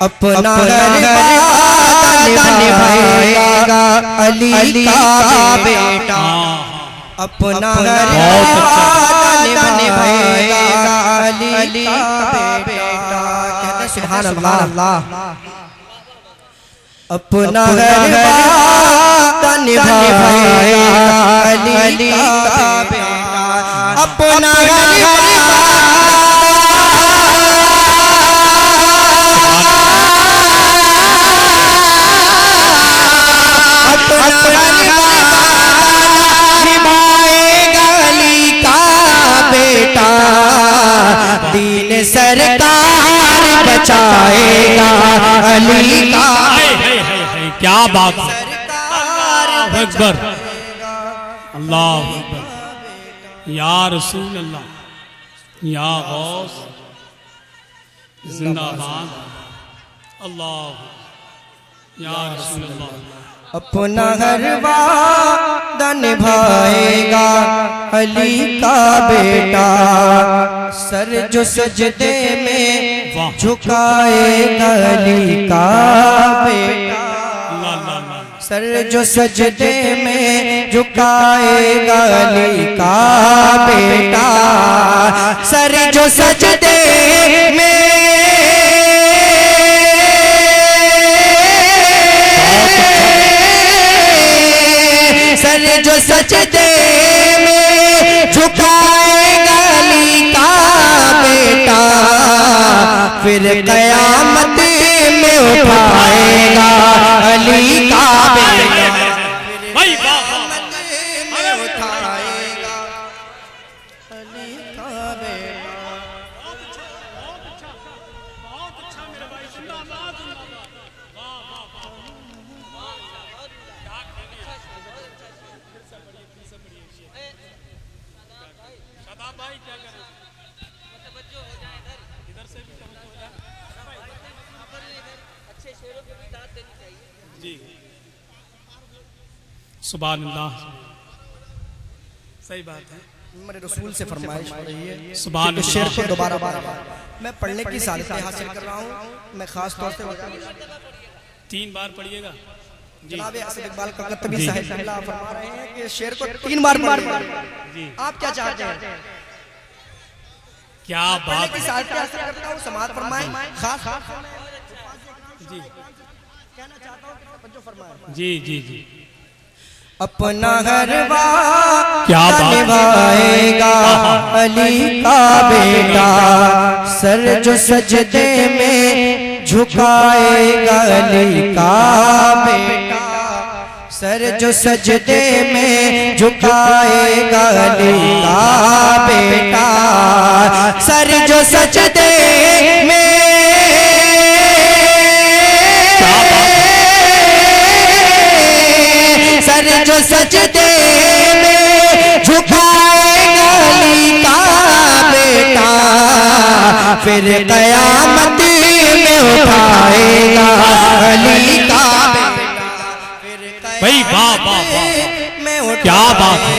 अपना निभाएगा अली का बेटा, अपना निभाएगा अली का बेटा। कहते सुभान अल्लाह। अपना निभाएगा अली का बेटा, अपना दीन सरकार बचाएगा अली का। क्या बात है, अल्लाह अकबर, अल्लाह अकबर, या रसूल अल्लाह, या गौस जिंदाबाद, अल्लाह या रसूल अल्लाह। अपना हर वादा निभाएगा अली का बेटा, सर जो सजदे में झुकाएगा अली का बेटा, सर जो सजदे में झुकाएगा अली का बेटा, सर जो सजदे में सर जो सजदे में झुकाएगा अली का बेटा, फिर कयामत में उठाएगा अली का बेटा, कयामत में उठाएगा अली का बेटा। बहुत अच्छा मेरे भाई, जिंदाबाद जिंदाबाद। सुभान अल्लाह, सही बात है। मेरे रसूल से फरमाइश हो रही है सुभान अल्लाह। शेर को दोबारा मैं पढ़ने की सादत हासिल कर रहा हूँ। मैं खास तौर से 3 बार पढ़िएगा। जनाब असद इकबाल कलकत्तवी साहिब फरमा रहे हैं कि शेर को 3 बार जी। आप क्या चाहते हैं? क्या बात की सादत हासिल करता हूँ, समाअत फरमाएं। खास जी कहना चाहता हूँ, तवज्जो फरमाएं। जी जी जी। अपना हर वादा निभाएगा अली का बेटा, सर जो सजदे में झुकाएगा अली का बेटा, सर जो सजदे में झुकाएगा अली का बेटा, सर जो सजदे में सर जो सजदे में झुकाएगा अली का बेटा, फिर कयामत में उठाएगा अली का बेटा, फिर भाई वाह वाह वाह, क्या बात है,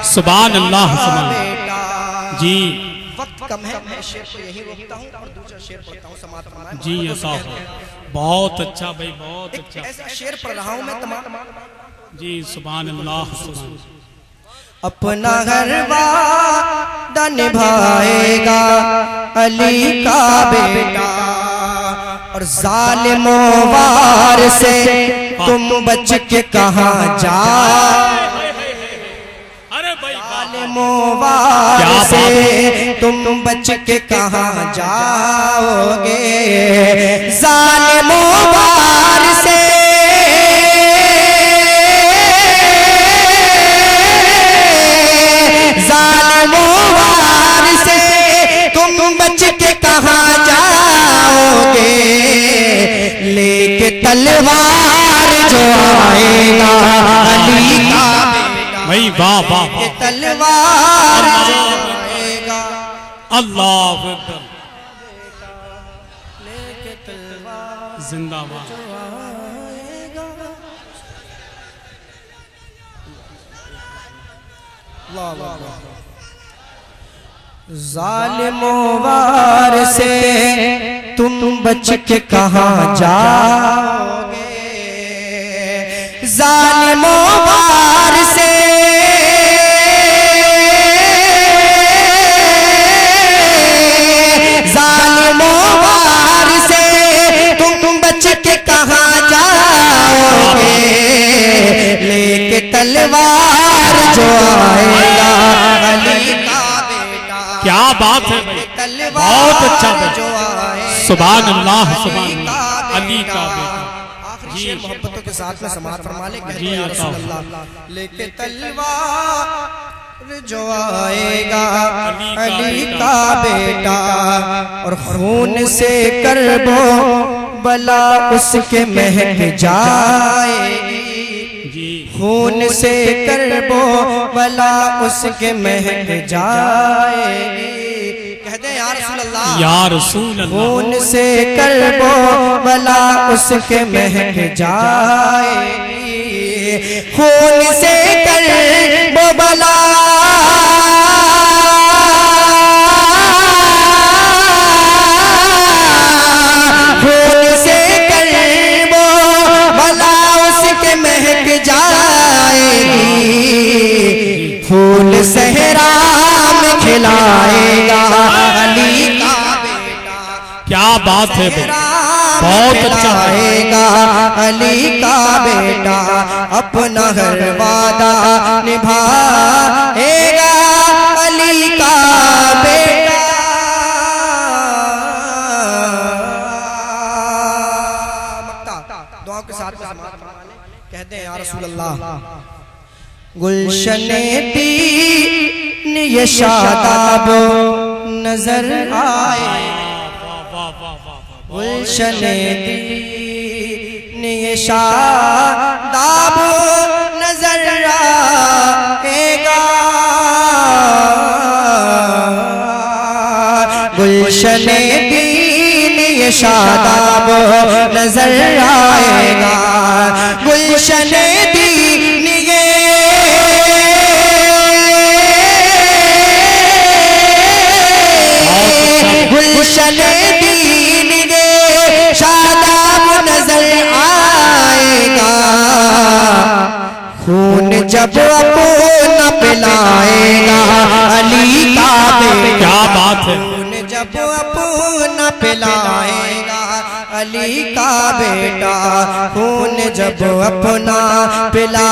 सुभान अल्लाह सुभान जी। वक्त कम है, मैं शेर को यही रोकता हूँ और दूसरा शेर पढ़ता हूँ, समाअत फरमाएं। जी ऐसा बहुत अच्छा भाई, बहुत अच्छा। ऐसा शेर पढ़ रहा हूँ मैं तमाम जी। सुभान अल्लाह सुभान। अपना हर वादा निभाएगा अली का बेटा, और जालिमों वार से तुम बच के कहाँ जाओ, जालिमों वार से तुम बच के कहाँ जाओगे, जालिमों वार से तुम बच के कहाँ जाओगे, लेके तलवार जो आएगा अली का बेटा, भाई वाह वाह वाह, तलवार जो आएगा अल्लाह अकबर, लेके तलवार जिंदाबाद। जो आएगा। वाह वाह वाह। जालिमों वार से तुम बच के कहाँ जाओगे जालिमों वार से जालिमों वार से तुम बच के कहाँ जाओगे लेके तलवार जो आएगा अली का बेटा। क्या बात है भाई, बहुत अच्छा भाई, सुभान अल्लाह सुभान अल्लाह, अली का बेटा। जी मोहब्बतों के साथ में समाज फरमा ले जी या रसूल अल्लाह लेके तलवार जो आएगा अली का बेटा और खून से करबो बला उसके महक जाएगी खून से करबो बला उसके महक जाएगी। कह दे या रसूल अल्लाह या रसूल अल्लाह, खून से करबो बला उसके महक जाएगी खून से करबो बला खून से करबो बला उसके महक जाएगी फूल सहरा में खिलाएगा अली का बेटा। क्या बात है भाई, बहुत अच्छा आएगा अली का बेटा अपना हर वादा निभाएगा अली का बेटा। दुआ के साथ में कहते हैं या रसूल अल्लाह गुलशने तीन ये शादाब नजर आए गुलशने तीन ये शादाब नजर आएगा गुलशने तीन ये शादाब नजर आएगा गुलशने तीन ये गुलशने दीन गे शादाब नजर आएगा खून जब अपना पिलाएगा अली का बेटा। क्या बात है, खून जब अपना पिलाएगा अली का बेटा खून जब अपना पिला